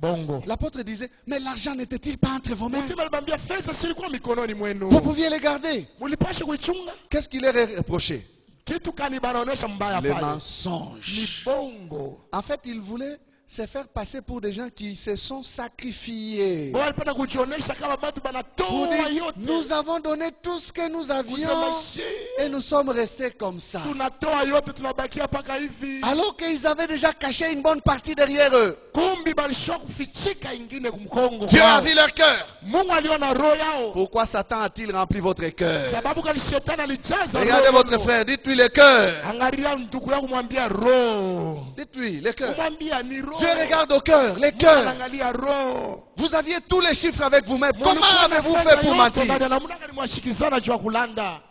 bongo. L'apôtre disait, mais l'argent n'était-il pas entre vos mains? Mutima alibambia fedha silikuwa mikononi mwenu. Vous pouviez les garder. Mulipasha kuichunga. Qu'est-ce qu'il leur est reproché? Kitu kani banaonesha mbaya Les pale? Ni mensonges. bongo. En fait, il voulait se faire passer pour des gens qui se sont sacrifiés. Bo alipenda kujionesha kama watu Pour banatoa dire, yote. nous avons donné tout ce que nous avions Kusema et nous sommes restés comme ça. tunatoa yote tunabakia paka hivi. Alors qu'ils avaient déjà caché une bonne partie derrière eux. Kumbi balisha kufichika ingine kumkongo. Dieu a vu leur cœur. Mungu aliona roho yao. Pourquoi Satan a-t-il rempli votre cœur? Sababu kali shetani alijaza. Regardez votre frère, dites-lui le cœur. Angalia ndugu yangu mwambia roho. Dites-lui le cœur. Mwambia ni roho. Dieu regarde au cœur, les cœurs. Angalia roho. Vous aviez tous les chiffres avec vous-même. Comment avez-vous fait pour mentir?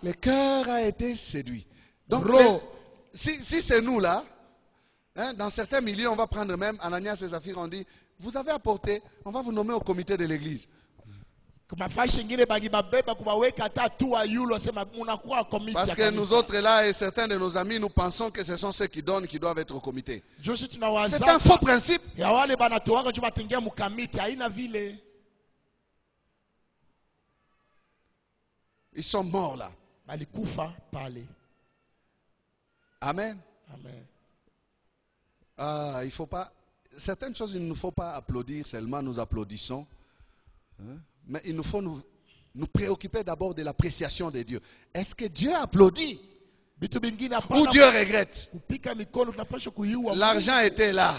Le cœur a été séduit. Donc, si c'est nous là, hein, dans certains milieux, on va prendre même Ananias et Saphir, on dit, vous avez apporté, on va vous nommer au comité de l'église. Parce que nous autres là et certains de nos amis, nous pensons que ce sont ceux qui donnent qui doivent être au comité. C'est un faux principe. Ils sont morts là. Amen. Amen. Ah, il faut pas. Certaines choses, il ne faut pas applaudir seulement, nous applaudissons. Hein? Mais il nous faut nous préoccuper d'abord de l'appréciation de Dieu. Est-ce que Dieu applaudit ou Dieu regrette? L'argent était là.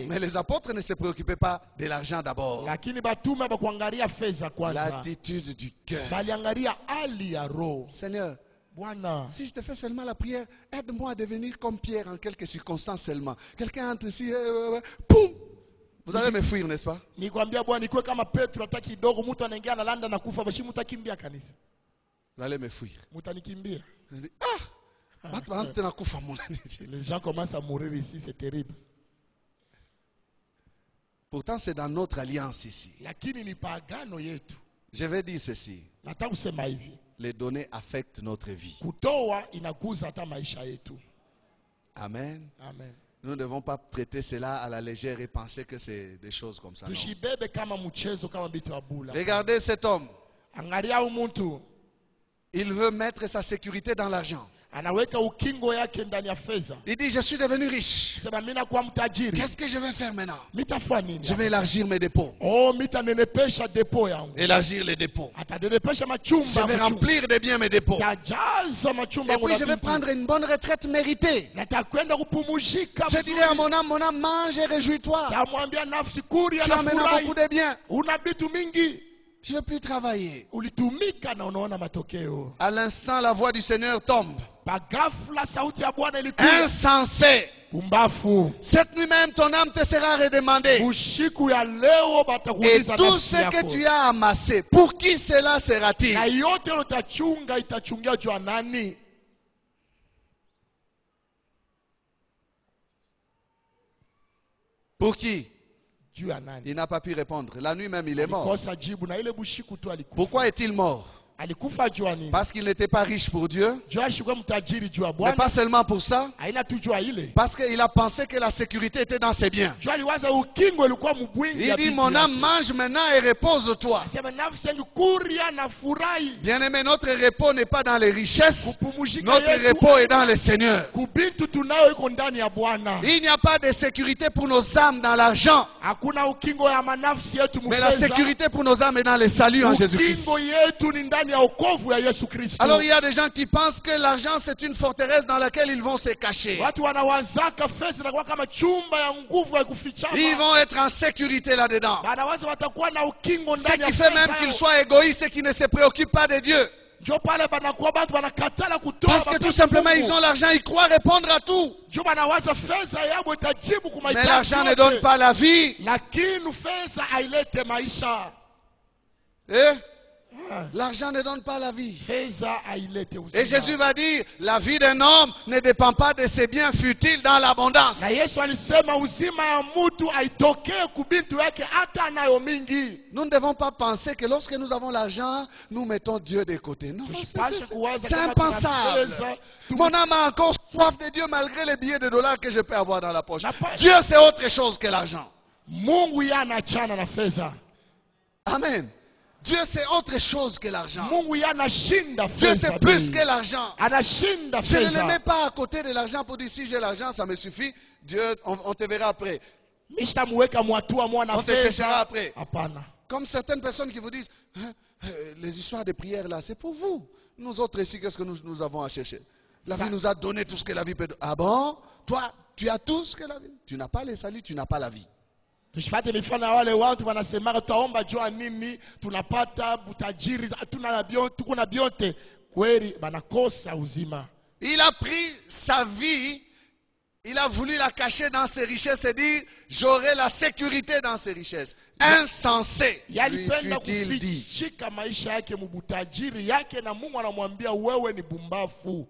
Mais les apôtres ne se préoccupaient pas de l'argent d'abord. L'attitude du cœur. Seigneur, si je te fais seulement la prière, aide-moi à devenir comme Pierre en quelques circonstances seulement. Quelqu'un entre ici, poum! Vous allez me fuir, n'est-ce pas? Vous allez me fuir. Je dis, les gens commencent à mourir ici, c'est terrible. Pourtant, c'est dans notre alliance ici. Je vais dire ceci. Les données affectent notre vie. Amen. Amen. Nous ne devons pas traiter cela à la légère et penser que c'est des choses comme ça. Non. Regardez cet homme. Il veut mettre sa sécurité dans l'argent. Il dit, je suis devenu riche. Qu'est-ce que je vais faire maintenant? Je vais élargir mes dépôts. Élargir les dépôts. Je vais remplir de bien mes dépôts. Et puis je vais prendre une bonne retraite méritée. Je dirai à mon âme, mange et réjouis-toi. Tu as maintenant beaucoup de biens. Je ne veux plus travailler. À l'instant, la voix du Seigneur tombe. Insensé. Cette nuit même, ton âme te sera redemandée. Et tout ce que tu as amassé, pour qui cela sera-t-il? Pour qui? Il n'a pas pu répondre. La nuit même, il est mort. Pourquoi est-il mort? Parce qu'il n'était pas riche pour Dieu. Mais pas seulement pour ça. Parce qu'il a pensé que la sécurité était dans ses biens. Il dit, mon âme mange maintenant et repose-toi. Bien-aimé, notre repos n'est pas dans les richesses. Notre repos est dans le Seigneur. Il n'y a pas de sécurité pour nos âmes dans l'argent. Mais la sécurité pour nos âmes est dans le salut en Jésus-Christ. Alors il y a des gens qui pensent que l'argent c'est une forteresse dans laquelle ils vont se cacher. Ils vont être en sécurité là-dedans. Ce qui fait même qu'ils soient égoïstes et qu'ils ne se préoccupent pas de Dieu. Parce que tout simplement ils ont l'argent, ils croient répondre à tout. Mais l'argent ne donne pas la vie. L'argent ne donne pas la vie. Et Jésus va dire, la vie d'un homme ne dépend pas de ses biens futiles dans l'abondance. Nous ne devons pas penser que lorsque nous avons l'argent, nous mettons Dieu de côté. Non, c'est impensable. Mon âme a encore soif de Dieu malgré les billets de dollars que je peux avoir dans la poche. Dieu c'est autre chose que l'argent. Mungu yeye anachana na fedha. Amen. Dieu c'est autre chose que l'argent. Mungu yeye anashinda Dieu fedha. c'est plus que l'argent. Anashinda Je ne le fedha. mets pas à côté de l'argent pour dire si j'ai l'argent ça me suffit. Dieu, on te verra après. On te cherchera après. Comme certaines personnes qui vous disent les histoires de prière là, c'est pour vous. Nous autres ici, qu'est-ce que nous avons à chercher? La vie nous a donné tout ce que la vie peut donner. Ah bon? Toi, tu as tout ce que la vie. Tu n'as pas les saluts, tu n'as pas la vie. Tushifate mifano wale watu wanasema tutaomba jua nini, tunapata butajiri, hatuna biote, tuko na biote. Kweli banakosa uzima. Il a pris sa vie, il a voulu la cacher dans ses richesses et dire j'aurai la sécurité dans ses richesses. Insensé, lui fut-il dit. Shika maisha yake mubutajiri yake na Mungu anamwambia wewe ni bumbafu.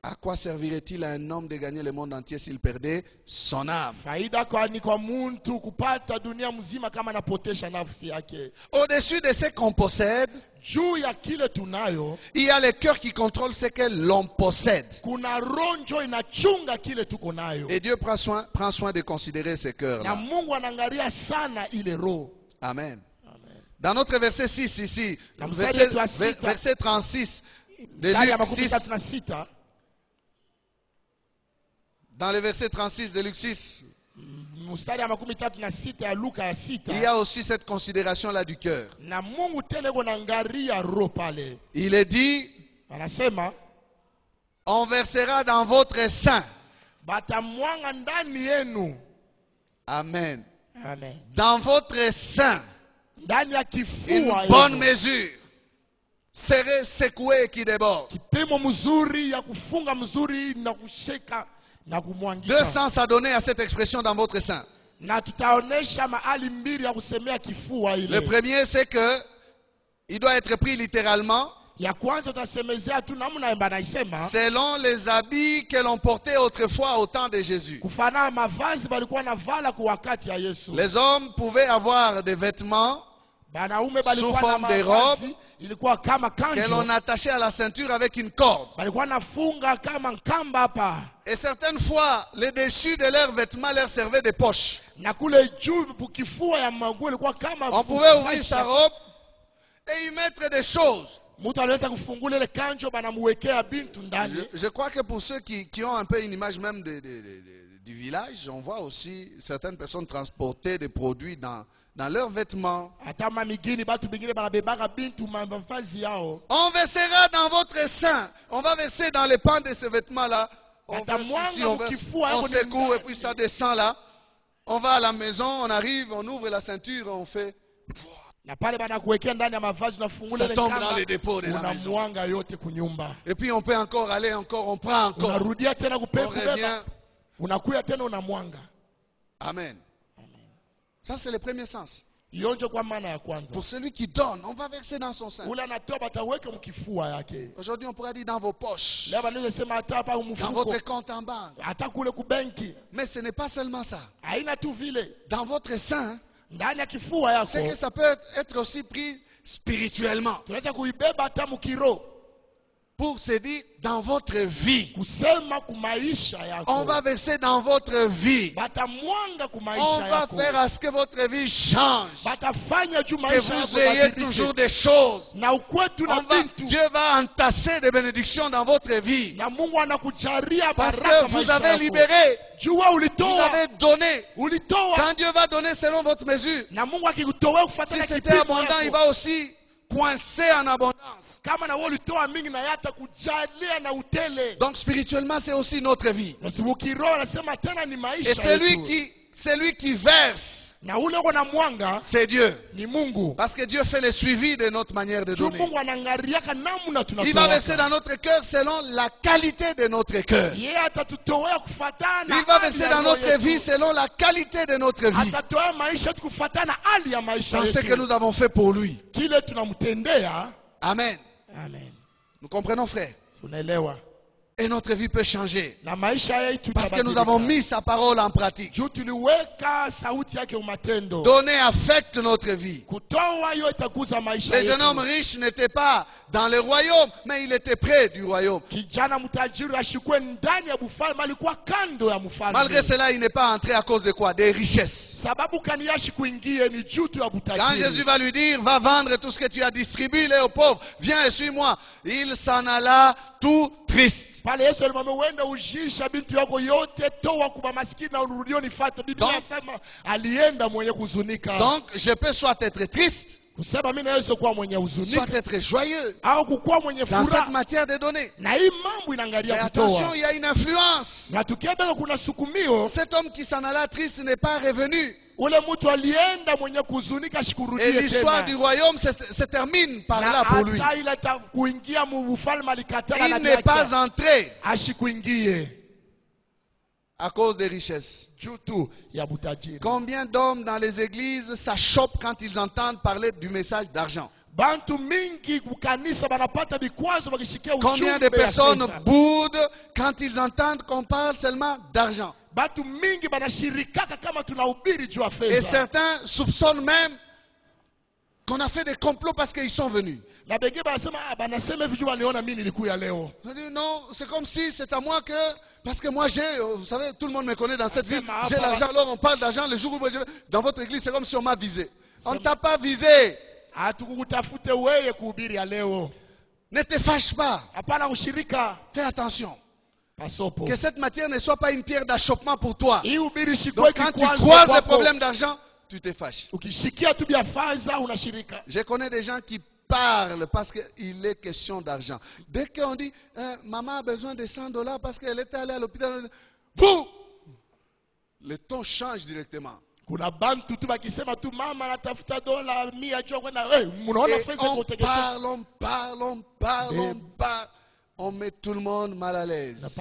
À quoi servirait-il à un homme de gagner le monde entier s'il perdait son âme? Au-dessus de ce qu'on possède, il y a le cœur qui contrôle ce que l'on possède. Et Dieu prend soin de considérer ce cœurs-là. Amen. Dans notre verset 6 ici, verset 36 de Luc 6, dans le verset 36 de Luc 6, il y a aussi cette considération-là du cœur. Il est dit, on versera dans votre sein. Amen. Dans votre sein, une bonne mesure serait secouée qui déborde. 200 ça donnait à cette expression dans votre sein. Le premier c'est que il doit être pris littéralement selon les habits que l'on portait autrefois au temps de Jésus. Les hommes pouvaient avoir des vêtements sous forme de robes que l'on attachait à la ceinture avec une corde. Et certaines fois, le dessus de leurs vêtements leur servait de poche. On pouvait ouvrir sa robe et y mettre des choses. Je crois que pour ceux qui ont un peu une image même du village, on voit aussi certaines personnes transporter des produits dans leurs vêtements. On versera dans votre sein. On va verser dans les pans de ces vêtements-là. On secoue et puis ça descend là. On va à la maison, on arrive, on ouvre la ceinture, on fait. Ça tombe dans les dépôts de la maison. Et puis on peut encore aller, on prend encore. On revient. Amen. Ça c'est le premier sens. Pour celui qui donne, on va verser dans son sein. Aujourd'hui on pourra dire dans vos poches, dans votre compte en banque. Mais ce n'est pas seulement ça. Dans votre sein, c'est que ça peut être aussi pris spirituellement. Pour se dire dans votre vie. On va verser dans votre vie. On va faire à ce que votre vie change. Que vous ayez toujours des choses. Dieu va entasser des bénédictions dans votre vie. Parce que vous avez libéré. Vous avez donné. Quand Dieu va donner selon votre mesure, si c'était abondant, il va aussi coincé en abondance. Donc spirituellement c'est aussi notre vie. Et celui qui verse, c'est Dieu. Parce que Dieu fait le suivi de notre manière de donner. Il va verser dans notre cœur selon la qualité de notre cœur. Il va verser dans notre vie selon la qualité de notre vie. Dans ce que nous avons fait pour lui. Amen. Nous comprenons, frère. Et notre vie peut changer. Parce que nous avons mis sa parole en pratique. Donner affecte notre vie. Les jeunes hommes riches n'étaient pas dans le royaume, mais il était près du royaume. Malgré cela, il n'est pas entré à cause de quoi? Des richesses. Quand Jésus va lui dire, va vendre tout ce que tu as distribué aux pauvres, viens et suis-moi, il s'en alla tout triste. Donc, je peux soit être triste, soit être joyeux dans cette matière de données. Mais attention, il y a une influence. Cet homme qui s'en alla triste n'est pas revenu. Et l'histoire du royaume se termine par là pour lui. Il n'est pas entré à cause des richesses. Combien d'hommes dans les églises s'achoppent quand ils entendent parler du message d'argent? Combien de personnes boudent quand ils entendent qu'on parle seulement d'argent? Et certains soupçonnent même qu'on a fait des complots parce qu'ils sont venus. Non, c'est comme si c'est à moi que... Parce que moi j'ai, vous savez, tout le monde me connaît dans cette ville, j'ai l'argent, alors on parle d'argent, le jour où je vais dans votre église, c'est comme si on m'a visé. On ne t'a pas visé. Ne te fâche pas. Fais attention. Que cette matière ne soit pas une pierre d'achoppement pour toi. Donc quand tu croises les problèmes d'argent, tu te fâches. Je connais des gens qui parlent parce qu'il est question d'argent. Dès qu'on dit, maman a besoin de $100 parce qu'elle était allée à l'hôpital, vous, le ton change directement. Et on parle. On met tout le monde mal à l'aise.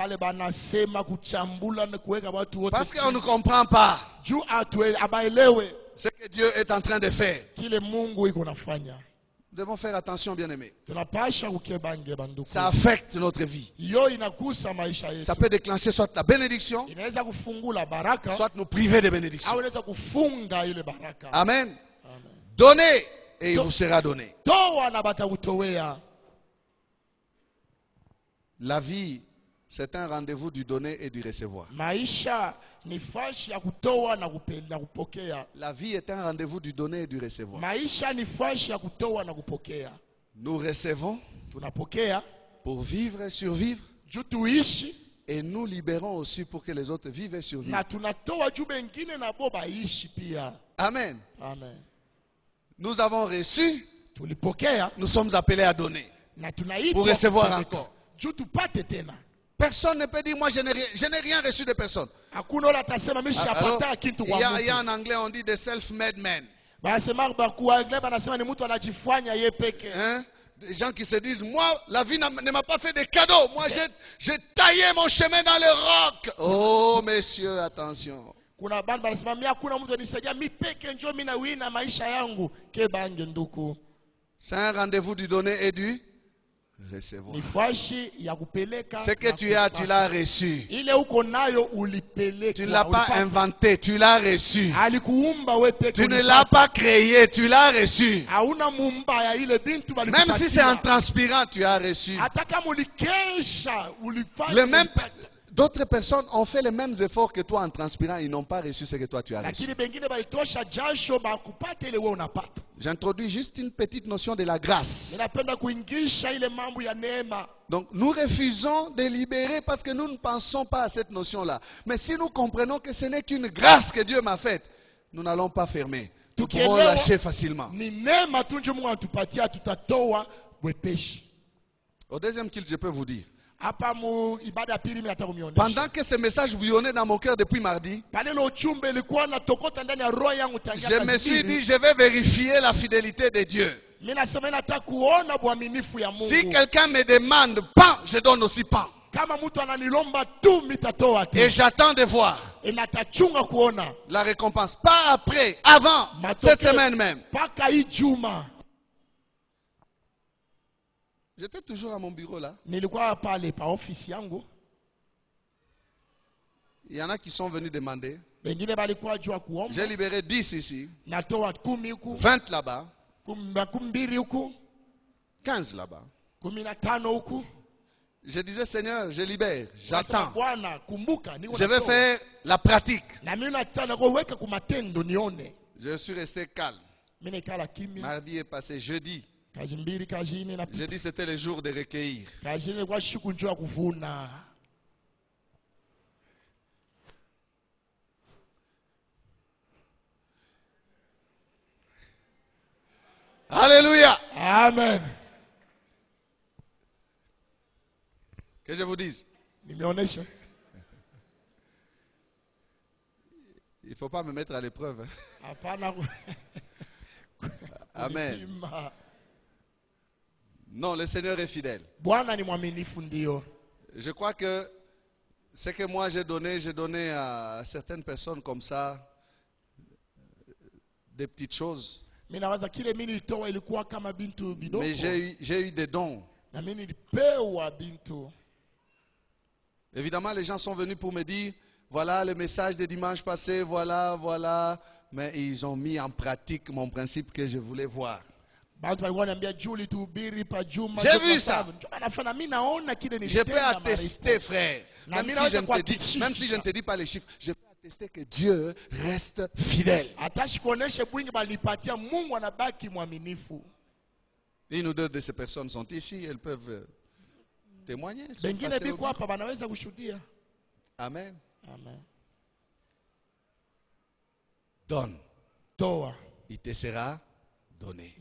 Parce qu'on ne comprend pas ce que Dieu est en train de faire. Nous devons faire attention, bien-aimés. Ça affecte notre vie. Ça peut déclencher soit la bénédiction, soit nous priver de bénédiction. Amen. Donnez et il vous sera donné. La vie, c'est un rendez-vous du donner et du recevoir. La vie est un rendez-vous du donner et du recevoir. Nous recevons pour vivre et survivre. Et nous libérons aussi pour que les autres vivent et survivent. Amen. Nous avons reçu, nous sommes appelés à donner pour recevoir encore. Personne ne peut dire, moi je n'ai rien reçu de personne. Alors, il y a en anglais, on dit the self-made man. Hein? Des gens qui se disent, moi, la vie ne m'a pas fait de cadeaux. Moi, j'ai taillé mon chemin dans le roc. Oh, messieurs, attention. C'est un rendez-vous du donner et du recevoir. Ce que tu as, tu l'as reçu. Tu ne l'as pas inventé, tu l'as reçu. Tu ne l'as pas créé, tu l'as reçu. Même si c'est en transpirant, tu as reçu. D'autres personnes ont fait les mêmes efforts que toi en transpirant, ils n'ont pas reçu ce que toi tu as reçu. J'introduis juste une petite notion de la grâce. Donc nous refusons de libérer parce que nous ne pensons pas à cette notion-là. Mais si nous comprenons que ce n'est qu'une grâce que Dieu m'a faite, nous n'allons pas fermer. Nous pouvons lâcher facilement. Au deuxième kill, je peux vous dire. Pendant que ce message bouillonnait dans mon cœur depuis mardi, je me suis dit, je vais vérifier la fidélité de Dieu. Si quelqu'un me demande pain, je donne aussi pain. Et j'attends de voir la récompense. Pas après, avant, cette semaine même. J'étais toujours à mon bureau là. Nilikuwa pale pa ofisi yangu. Il y en a qui sont venus demander. Wengine balikuwa jua kuomba. J'ai libéré 10 ici. Natoa 10 huku. 20 là-bas. 12 huku. 15 là-bas. 15 huku. Je disais, Seigneur, je libère, j'attends. Je vais faire la pratique. Je suis resté calme. Mardi est passé, jeudi. Jeudi, c'était le jour de recueillir. Alléluia. Amen. Que je vous dise. Il ne faut pas me mettre à l'épreuve. Amen. Non, le Seigneur est fidèle. Je crois que ce que moi j'ai donné à certaines personnes comme ça, des petites choses. Mais j'ai eu des dons. Évidemment, les gens sont venus pour me dire, voilà le message de dimanche passé, voilà. Mais ils ont mis en pratique mon principe que je voulais voir. J'ai vu ça. Je peux attester, frère. Même si je ne te dis pas les chiffres, je peux attester que Dieu reste fidèle. Une ou deux de ces personnes sont ici, elles peuvent témoigner. Amen. Amen. Donne. Il te sera donné.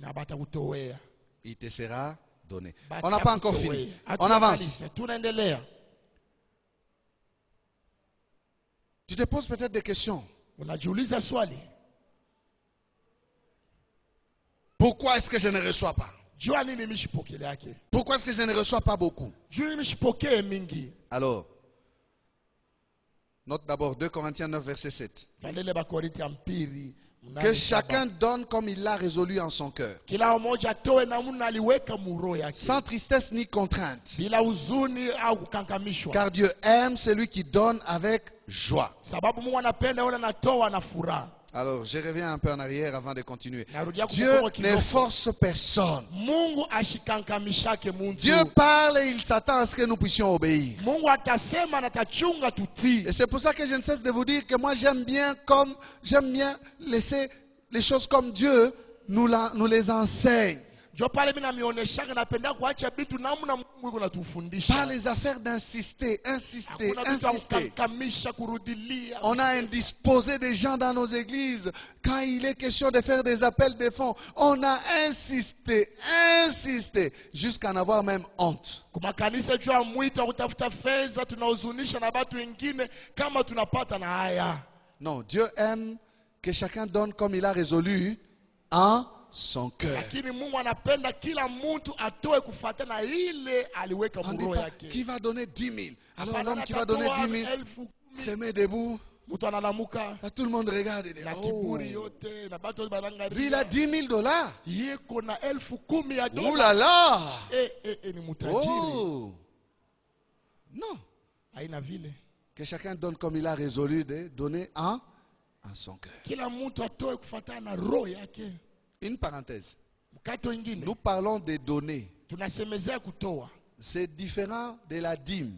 Il te sera donné. On n'a pas encore fini. On avance. Tu te poses peut-être des questions. Pourquoi est-ce que je ne reçois pas? Pourquoi est-ce que je ne reçois pas beaucoup? Alors, note d'abord 2 Corinthiens 9, verset 7. Que chacun donne comme il l'a résolu en son cœur. Sans tristesse ni contrainte. Car Dieu aime celui qui donne avec joie. Alors, je reviens un peu en arrière avant de continuer. Dieu ne force personne. Dieu parle et il s'attend à ce que nous puissions obéir. Et c'est pour ça que je ne cesse de vous dire que moi j'aime bien laisser les choses comme Dieu nous les enseigne. Pas les affaires d'insister. On a indisposé des gens dans nos églises. Quand il est question de faire des appels de fonds, on a insisté, jusqu'à en avoir même honte. Non, Dieu aime que chacun donne comme il a résolu en son cœur. On dit pas, qui va donner 10 000? Alors l'homme qui va donner 10 000 se met debout. Tout le monde regarde et dit, oh. Lui il a $10 000. Ouh là là. Oh. Non. Que chacun donne comme il a résolu de donner en son cœur. Une parenthèse. Nous parlons des données. C'est différent de la dîme.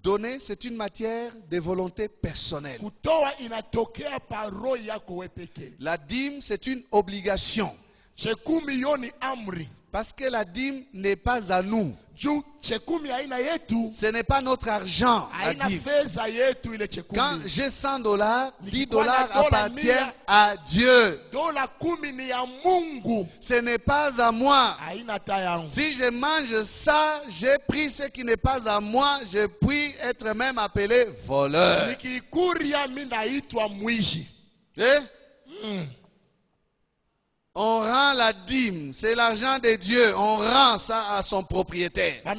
Donner, c'est une matière de volonté personnelle. La dîme, c'est une obligation. Parce que la dîme n'est pas à nous. Ce n'est pas notre argent. Quand j'ai $100, $10 appartiennent à Dieu. Ce n'est pas à moi. Si je mange ça, j'ai pris ce qui n'est pas à moi, je puis être même appelé voleur. On rend la dîme, c'est l'argent de Dieu, on rend ça à son propriétaire. Mais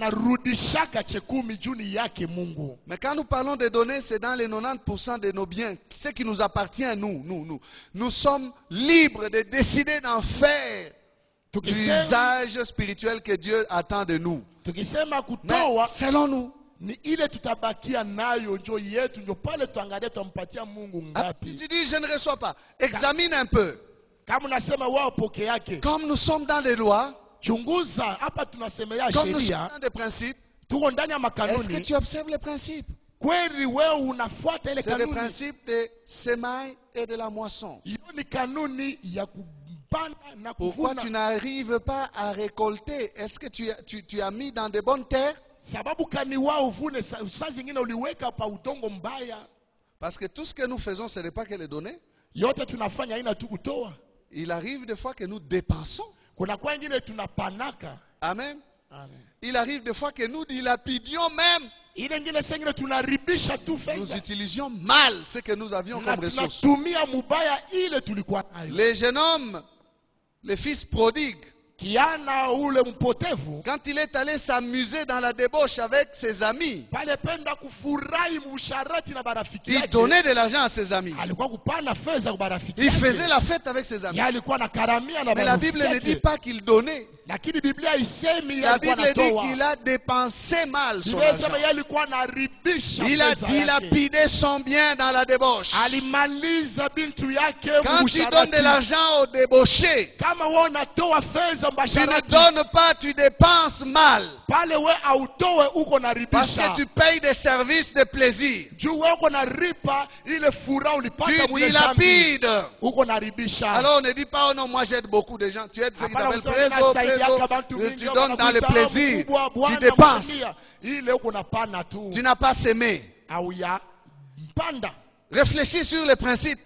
quand nous parlons de données, c'est dans les 90% de nos biens, ce qui nous appartient à nous. Nous sommes libres de décider d'en faire l'usage spirituel que Dieu attend de nous. Mais selon nous, ni ile tutabakia nayo njo yetu njo pale tuangalie tumpatia Mungu ngapi. Tu dis je ne reçois pas. Examine un peu. Kama unasema wao poke yake. Comme nous sommes dans les lois, chunguza hapa tunasemea sheria. Comme nous sommes dans des principes, tuko ndani ya makanuni. Est-ce que tu observes les principes? Kweli wewe unafuata ile kanuni? C'est le principe de semaille et de la moisson. Hiyo ni kanuni ya kupanda na kuvuna. Pourquoi tu n'arrives pas à récolter? Est-ce que tu as mis dans de bonnes terres? Sababu kani wao uvune saa zingine uliweka pa udongo mbaya. Parce que tout ce que nous faisons, ce n'est pas que les donner. Yote tunafanya haina tu kutoa. Il arrive des fois que nous dépensons. Kuna kwa ingine tunapanaka. Amen. Amen. Il arrive des fois que nous dilapidions même. Ile ingine sengine tunaribisha tu fedha. Nous utilisions mal ce que nous avions comme ressources. Tunatumia mubaya ile tulikuwa nayo. Les jeunes hommes, les fils prodigues, Kiana ule mpotevu, quand il est allé s'amuser dans la débauche avec ses amis, palipenda kufurahi musharati na barafiki yake, il donnait de l'argent à ses amis. Alikuwa kupana fedha kwa barafiki Il yake. faisait la fête avec ses amis. Alikuwa na karamia na mais la Bible ne dit pas qu'il donnait. Lakini Biblia isemi la Bible dit qu'il a dépensé mal son argent. Il a dilapidé son bien dans la débauche. Quand tu donnes de l'argent aux débauchés, tu ne donnes pas, tu dépenses mal. Parce que tu payes des services de plaisir. Tu dilapides. Alors on ne dit pas, oh non, moi j'aide beaucoup de gens. Tu aides ceux qui t'appellent préso. Tu donnes dans le plaisir, tu dépenses. Tu n'as pas semé. Réfléchis sur les principes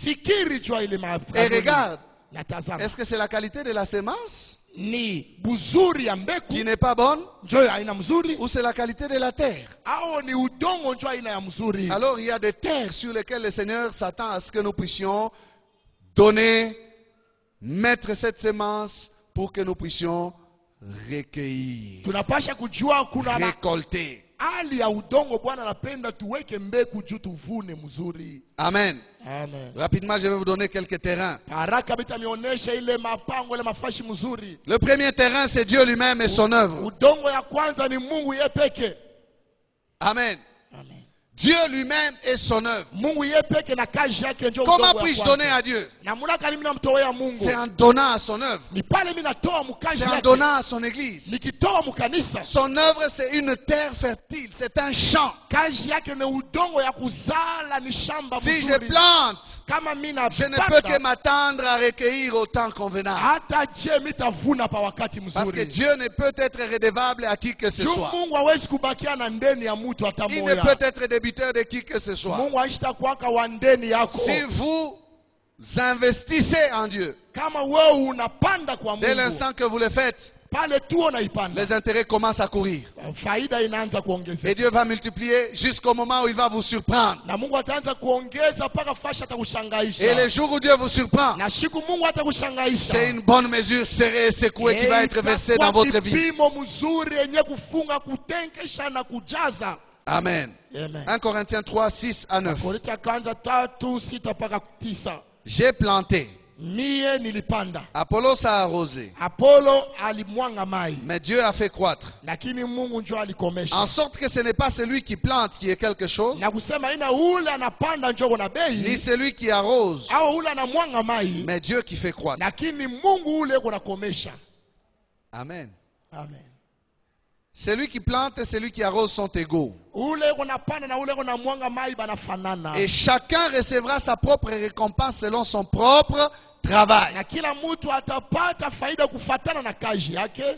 et regarde. Est-ce que c'est la qualité de la semence qui n'est pas bonne ou c'est la qualité de la terre? Alors il y a des terres sur lesquelles le Seigneur s'attend à ce que nous puissions donner, mettre cette semence pour que nous puissions recueillir, récolter. Amen. Amen. Rapidement, je vais vous donner quelques terrains. Le premier terrain, c'est Dieu lui-même et son œuvre. Amen. Amen. Dieu lui-même et son œuvre. Comment puis-je donner à Dieu? C'est en donnant à son œuvre. C'est en donnant à son église. Son œuvre, c'est une terre fertile. C'est un champ. Si je plante, je ne peux que m'attendre à recueillir au temps convenable. Parce que Dieu ne peut être redevable à qui que ce soit. Il ne peut être débiteur de qui que ce soit. Si vous investissez en Dieu, dès l'instant que vous le faites, les intérêts commencent à courir. Et Dieu va multiplier jusqu'au moment où il va vous surprendre. Et le jour où Dieu vous surprend, c'est une bonne mesure serrée et secouée qui va être versée dans votre vie. Amen. 1 Corinthiens 3, 6 à 9. J'ai planté. Apollos a arrosé. Mais Dieu a fait croître. En sorte que ce n'est pas celui qui plante qui est quelque chose, ni celui qui arrose, mais Dieu qui fait croître. Amen. Amen. Celui qui plante et celui qui arrose sont égaux. Et chacun recevra sa propre récompense selon son propre travail.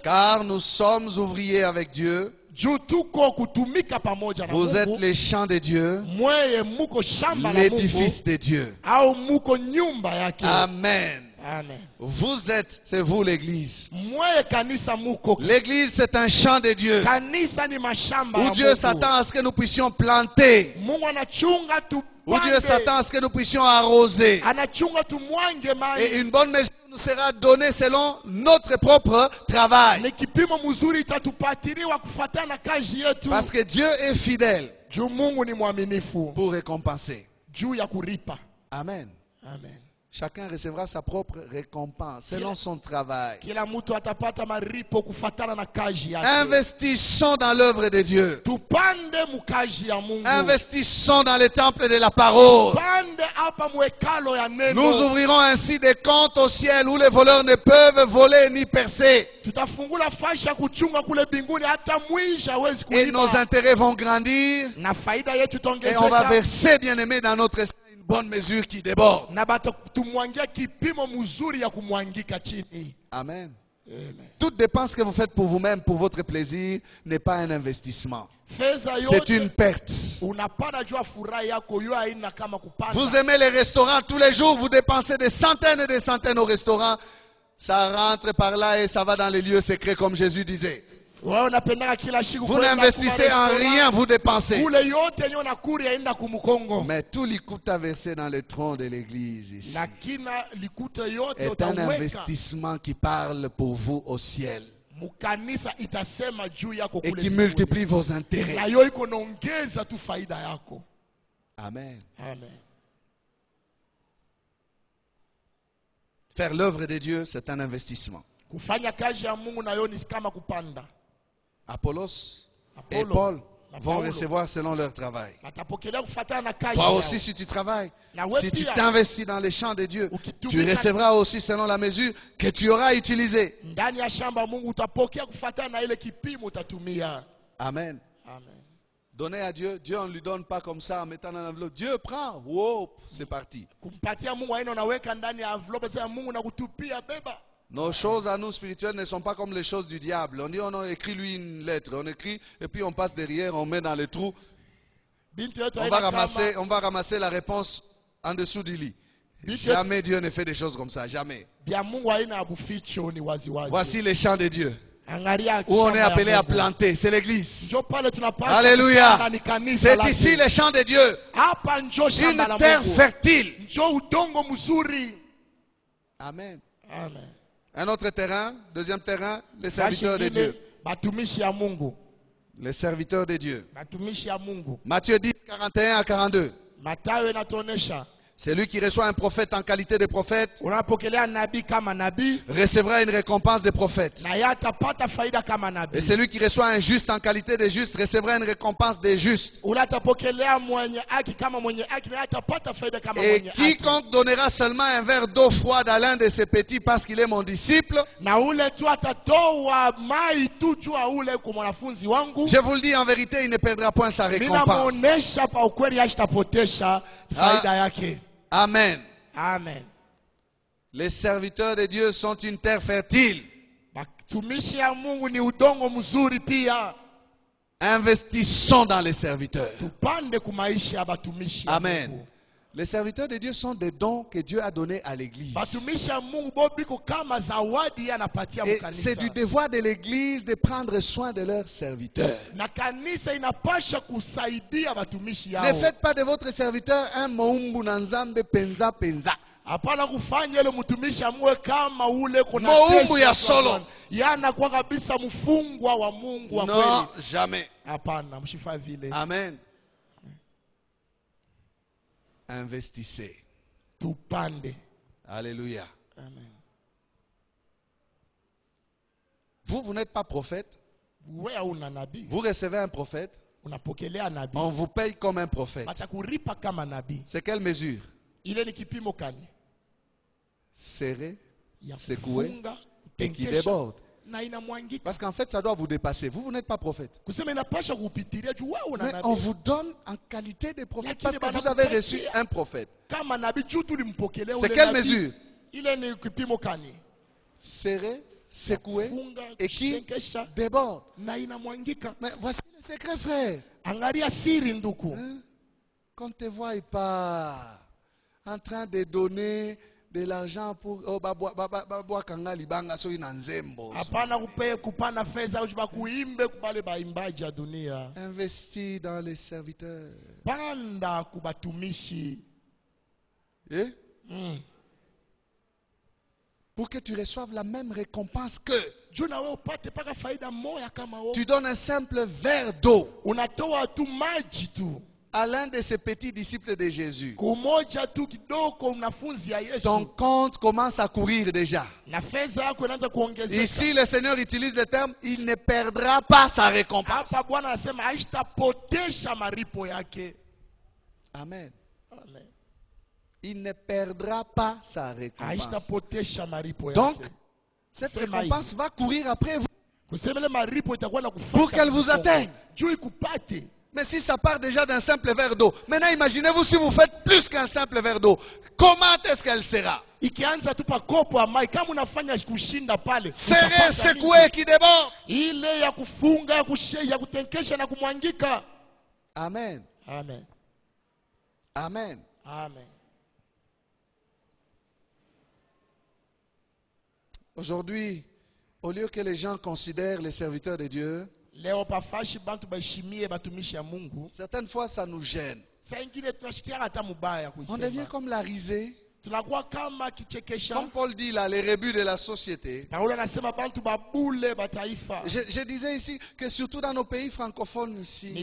Car nous sommes ouvriers avec Dieu. Vous êtes les champs de Dieu, l'édifice de Dieu. Amen. Amen. Vous êtes, c'est vous l'église. L'église c'est un champ de Dieu où Dieu s'attend à ce que nous puissions planter, où Dieu s'attend à ce que nous puissions arroser. Et une bonne mesure nous sera donnée selon notre propre travail. Parce que Dieu est fidèle pour récompenser. Amen. Amen. Chacun recevra sa propre récompense selon son travail. Investissons dans l'œuvre de Dieu. Investissons dans les temples de la parole. Nous ouvrirons ainsi des comptes au ciel où les voleurs ne peuvent voler ni percer. Et nos intérêts vont grandir. Et on va verser, bien-aimés, dans notre esprit une bonne mesure qui déborde. Amen. Toute dépense que vous faites pour vous-même, pour votre plaisir, n'est pas un investissement. C'est une perte. Vous aimez les restaurants, tous les jours vous dépensez des centaines et des centaines au restaurant. Ça rentre par là et ça va dans les lieux secrets comme Jésus disait. Vous n'investissez en rien, vous dépensez. Mais tout l'écoute à verser dans le tronc de l'église ici est un investissement qui parle pour vous au ciel et qui multiplie vos intérêts. Amen. Faire l'œuvre de Dieu, c'est un investissement. Apollos et Paul vont recevoir selon leur travail. Toi aussi, si tu travailles, si tu t'investis dans les champs de Dieu, tu recevras aussi selon la mesure que tu auras utilisée. Amen. Donner à Dieu, Dieu on ne lui donne pas comme ça en mettant dans l'enveloppe. Dieu prend, wow, c'est parti. Nos choses à nous spirituelles ne sont pas comme les choses du diable. On dit on a écrit lui une lettre, on écrit et puis on passe derrière, on met dans le trou. On va ramasser la réponse en dessous du lit. Jamais Dieu ne fait des choses comme ça, jamais. Voici les champs de Dieu où on est appelé à planter, c'est l'église. Alléluia. C'est ici les champs de Dieu. Une terre fertile. Amen. Un autre terrain, deuxième terrain, les serviteurs de Dieu. Les serviteurs de Dieu. Matthieu 10, 41 à 42. Celui qui reçoit un prophète en qualité de prophète recevra une récompense de prophète. Et celui qui reçoit un juste en qualité de juste recevra une récompense de juste. Et quiconque donnera seulement un verre d'eau froide à l'un de ses petits parce qu'il est mon disciple, je vous le dis en vérité, il ne perdra point sa récompense. Amen. Les serviteurs de Dieu sont une terre fertile. Investissons dans les serviteurs. Amen. Les serviteurs de Dieu sont des dons que Dieu a donnés à l'église. Et c'est du devoir de l'église de prendre soin de leurs serviteurs. Ne faites pas de votre serviteur un moumbu nanzambe penza penza. Moumbu ya solo. Non, jamais. Amen. Investissez. Alléluia. Amen. Vous n'êtes pas prophète. Vous recevez un prophète. On vous paye comme un prophète. C'est quelle mesure? Serré, secoué et qui déborde. Parce qu'en fait, ça doit vous dépasser. Vous n'êtes pas prophète. Mais on vous donne en qualité de prophète parce que vous avez reçu un prophète. C'est quelle mesure? Serré, secoué et qui déborde. Mais voici le secret, frère. Qu'on ne te voie pas en train de donner de l'argent pour investir dans les serviteurs. Pour que tu reçoives la même récompense que tu donnes un simple verre d'eau. à l'un de ces petits disciples de Jésus, kumoja tu kidogo mnafunzi ya Yesu, ton compte commence à courir déjà. na fedha yako inaanza kuongezeka. Ici, le Seigneur utilise le terme, il ne perdra pas sa récompense. Hapa Bwana anasema haitapotesha maripo yake. Amen. Amen. Il ne perdra pas sa récompense. Haitapotesha maripo yake. Donc, cette récompense va courir après vous kusemele maripo itakuwa na kufuata pour qu'elle vous atteigne. Juu ikupate. Mais si ça part déjà d'un simple verre d'eau, maintenant imaginez-vous si vous faites plus qu'un simple verre d'eau, comment est-ce qu'elle sera? Ikianza tu pa kopo ya mai kama unafanya kushinda pale. Serré, secoué, qui déborde. Ile ya kufunga ya kutenkesha na kumwangika. Amen. Amen. Amen. Amen. Aujourd'hui, au lieu que les gens considèrent les serviteurs de Dieu, certaines fois ça nous gêne. On devient comme la risée. Comme Paul dit là, les rebuts de la société. Je disais ici que surtout dans nos pays francophones ici,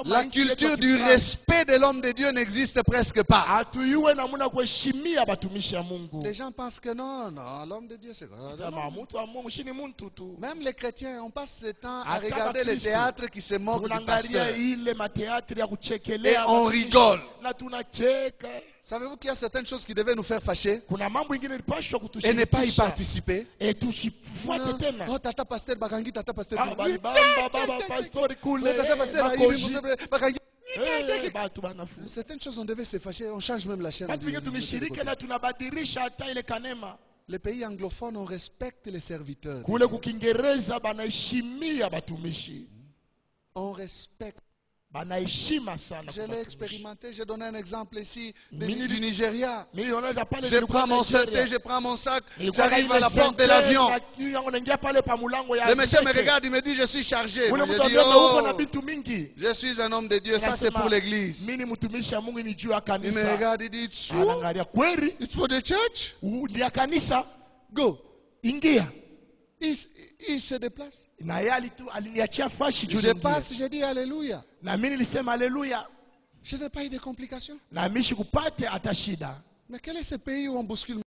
la culture du respect de l'homme de Dieu n'existe presque pas. Les gens pensent que non, l'homme de Dieu c'est quoi? Même les chrétiens, on passe ce temps à regarder les théâtres qui se moquent du pasteur. Et on rigole. Savez-vous qu'il y a certaines choses qui devaient nous faire fâcher et ne pas y participer? Oh, tata pasteur Bakangi, tata pasteur certaines choses on devait se fâcher, on change même la chaîne. Les pays anglophones, on respecte les serviteurs. On respecte. Je l'ai expérimenté, j'ai donné un exemple ici du Nigeria. Je prends mon synthé, je prends mon sac, j'arrive à la porte de l'avion. Le monsieur me regarde, il me dit je suis chargé. Moi, je dis oh, je suis un homme de Dieu, ça c'est pour l'église. Il me regarde, il dit it's for the church. Go. Il se déplace. Je passe, je dis alléluia. Je n'ai pas eu de complications. Mais quel est ce pays où on bouscule?